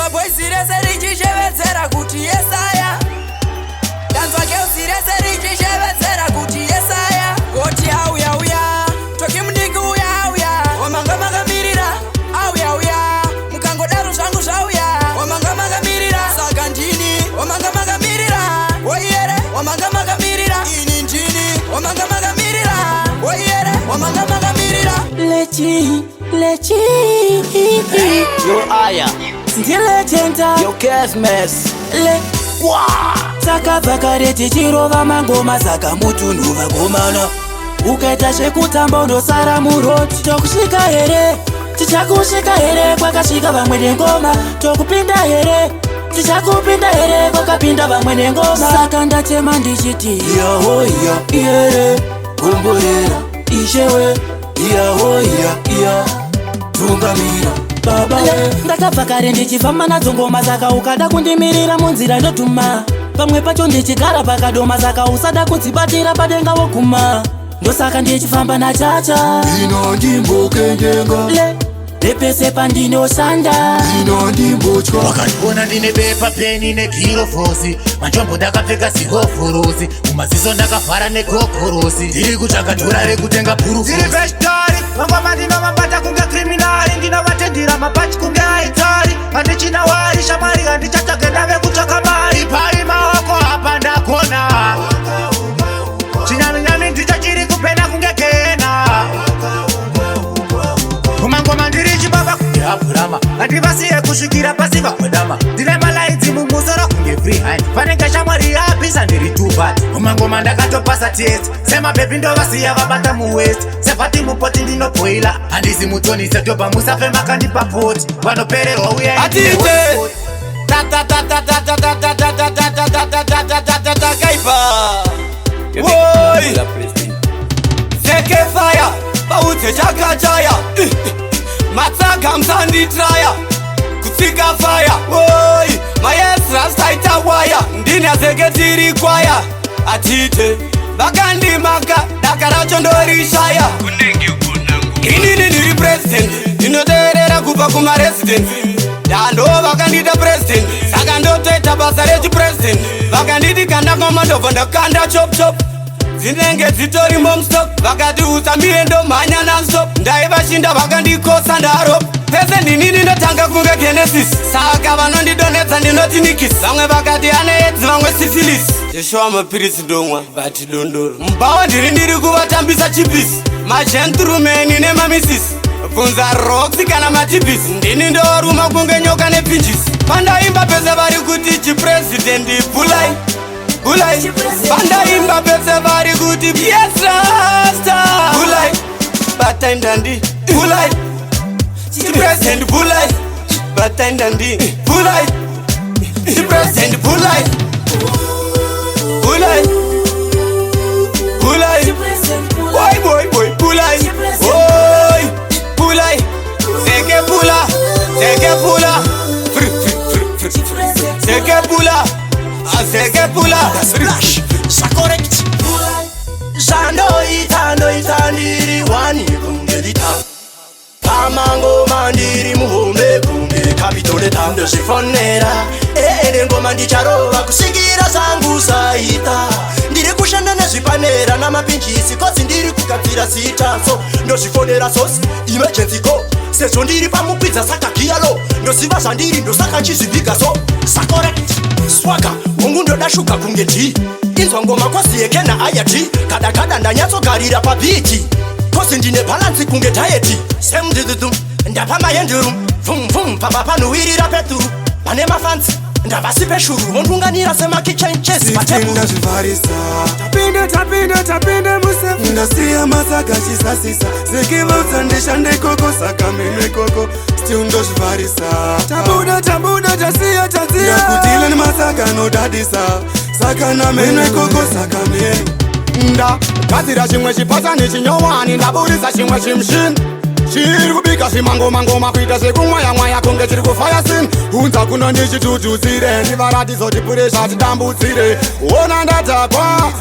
voice richishevedzera kuti yesaya danzwa keusirese richishevedzera kuti yesaya goti auya uya toki mudiki uya auya wamanga makamirira auya uya mukangodaro zvangu zvauya wamanga makamirira saka ndini wamanga makamirira woiyere wamanga makamirira ini ndini wamanga makamirira woiyere wamanga makamirira lechi yo aya ndile tenta yo Kesmes le saka vakare tichirova mangoma saka mutunhu vagomana ukaita zvekutamba undosara muroti tokusvika here tichakusvika here kwakasvika vamwe nengoma tokupinda here tichakupinda here kwakapinda vamwe nengoma saka ndatema ndichiti yahoya iyere gomborera ishewe yahoya iya tungamira baba ndakabva kare ndichifamba nadzo ngoma saka ukada kundimirira munzira ndotuma pamwe pacho ndichigara pakadoma saka usada kudzibatira padenga woguma ndosaka ndichifamba nachacha inondimbokendenga nepese pandinoshanda inondimbotya wakandibona ndine bepa peni negirofosi manjombo ndakapfeka zihoforosi mumaziso ndakavhara nekokorosi ndiri kutsvaka dhora rekutenga purufosirivestari vangoma ndinovabata kunge kriminari ndinovatendira mabhachi kunge aitari handichina wari shamari handichatsvage ndave kutsvaka mari pai maoko apa ndakona chinyaminyami ndicho chiri kupena kunge kena kumangoma ndiri chibaba kunge abhurama handivasiye kusvikira pasi vakodama ndine malaidzi mumusoro kunge freehand panenge shamwari yapisa ndiri tubat kumangoma ndakatopasa test semabhebhi ndovasiya vabata muwest sefati mupoti ndinobhoila handizi mutonise tobva musafe makandipa poti vanopererwa uya atite kaipa woi seke fire baudze chakachaya matsaga musanditraya kutsika fire woi maesrastaita waya ndini azeke tiri kwaya atite vakandimaka daka racho ndorishaya inini ndiri president ndinoteerera kubva kumaresident dando vakandida president saka ndotoita basa rechipresident vakanditi kanda ngoma ndobva ndakanda chopchop dzinenge dzitori momstop vakati usamire ndomhanya nanstop ndaivashinda vakandikosa ndarop pese ndinini ndotanga kunge genesis saka vanondidonedza ndinoti nikis vamwe vakati aneedzi vamwe syphilis jeshowa mapirisi ndomwa but dondoro mubhawa ndiri kuvatambisa chipisi magentlemen nemamisisi bvunza roxi kana matipisi ndini ndoruma kunge nyoka nepinjisi pandaimba pese vari kuti chiprezidendi bulai bulai pandaimba pese vari kuti yes rasta bulai bataindandi bulai chiprezidendi bulai bataindandi bulai chiprezidendi bulai bulai bulai boy boy boy bulai boy bulai zeke bula zeke bula azeke bula sakorekt zvandoita ndiri wani kungelita pamangoma ndiri muhombe kunge kapitoleta ndozvifonera ende ngoma ndicharova kusikira zangu saita ndiri kushanda nezvipanera namapinjisi kozi ndiri kugadzira sitaso ndozvifonera sosi emergency call sezvo ndiri pamukwidza saka giyalo ndoziva zvandiri ndosaka chizviviga so sakorekt swaka hongu ndodashuka kunge t inzwa ngoma kosi yekena aya t kadakada ndanyatsogarira pabhiti kosi ndine bhalansi kunge dayeti semdududum ndapamayendurum vumvum papa panuwirira peturu pane mafansi ndavasi peshuru vondunganira semakichenchesi patebundazvivarisa tapinde musefu ndasiya masaga chisasisa zekivaudza ndishande koko saka mimwe koko stiu ndozvivarisa tabuda tasiya tadziya ndakutile nemasaga nodadisa saka namimwe koko saka mie ndagadzira chimwe chipasa nechinyowani ndaburisa chimwe chimushini chiri kubika zvimangomangoma kuita zvekumwayamwaya kunge chiri kufaya sin unza kuno ndichitututsire ndivaratizoti puresha tidambutsire ona ndatakwa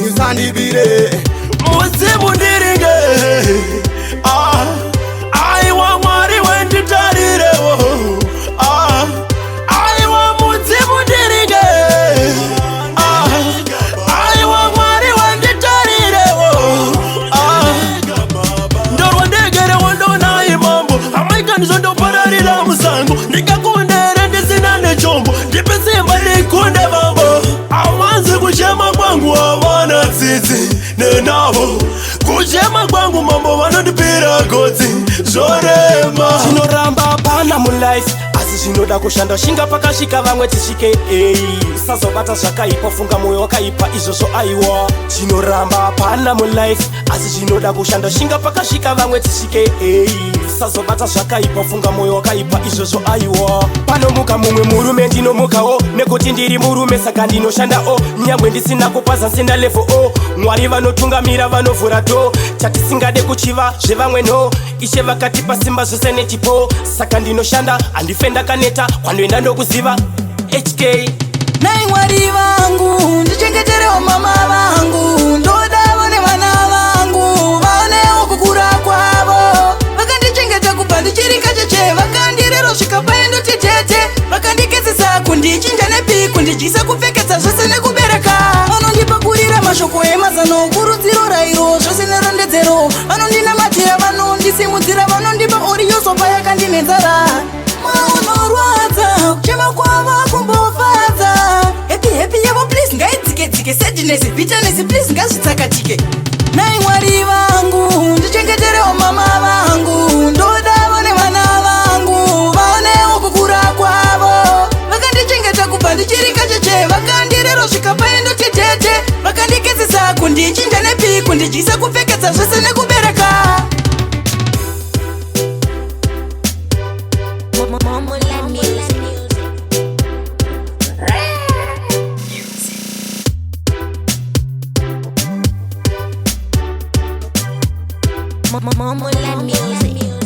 usandibire muzimu ndiringe aiwa mwari wenditarirewo kuchema kwangu mambo vanondipira godzi zvorema. Chinoramba pana mulife asi zvinoda kushanda shinga pakasvika vamwe tisvike usazobata zvakaipa funga mwoyo wakaipa izvozvo aiwa. Chinoramba pana mulife asi zvinoda kushanda shinga pakasvika vamwe tisvike usazobata zvakaipa funga mwoyo wakaipa izvozvo aiwa. Panomuka mumwe murume ndinomukawo nekuti ndiri murume saka ndinoshandao nyangwe ndisina kupaza nsina level mwari vanotungamira vanovhura do chatisingade kuchiva zvevamwe no ishe vakatipa simba zvose nechipo saka ndinoshanda handife ndakaneta kwandoenda ndokuziva HK. Nai mwari vangu ndichengeterewo mama vangu ndodavo nevana vangu vaonewo kukura kwavo vakandichengeta kubva ndichiri kacheche vakandirero svika paindoti tete vakandiketsesa kundichinja nepi kundidyisa kupfekesa zvose nekubereka vanondipakurira mashoko emazano kurudziro rairo zvose nerondedzero vanondinamatira vanondisimudzira vanondipa oriyosopa yakandinenzara maonorwadza kuchema kwava kumbofadza hepi yavo please ngaidzike sadness bitterness please ngazvitsakatike. Nai mwari vangu ndichengeterewo mama vangu ndodavo nevana vangu vaonewo kukura kwavo vakandichengeta kubva ndichiri kacheche vakandirero svika paindoti tete vakandiketsesa kundichinja nepi kundidyisa kupfekesa zvose nekubereka. Momoland music.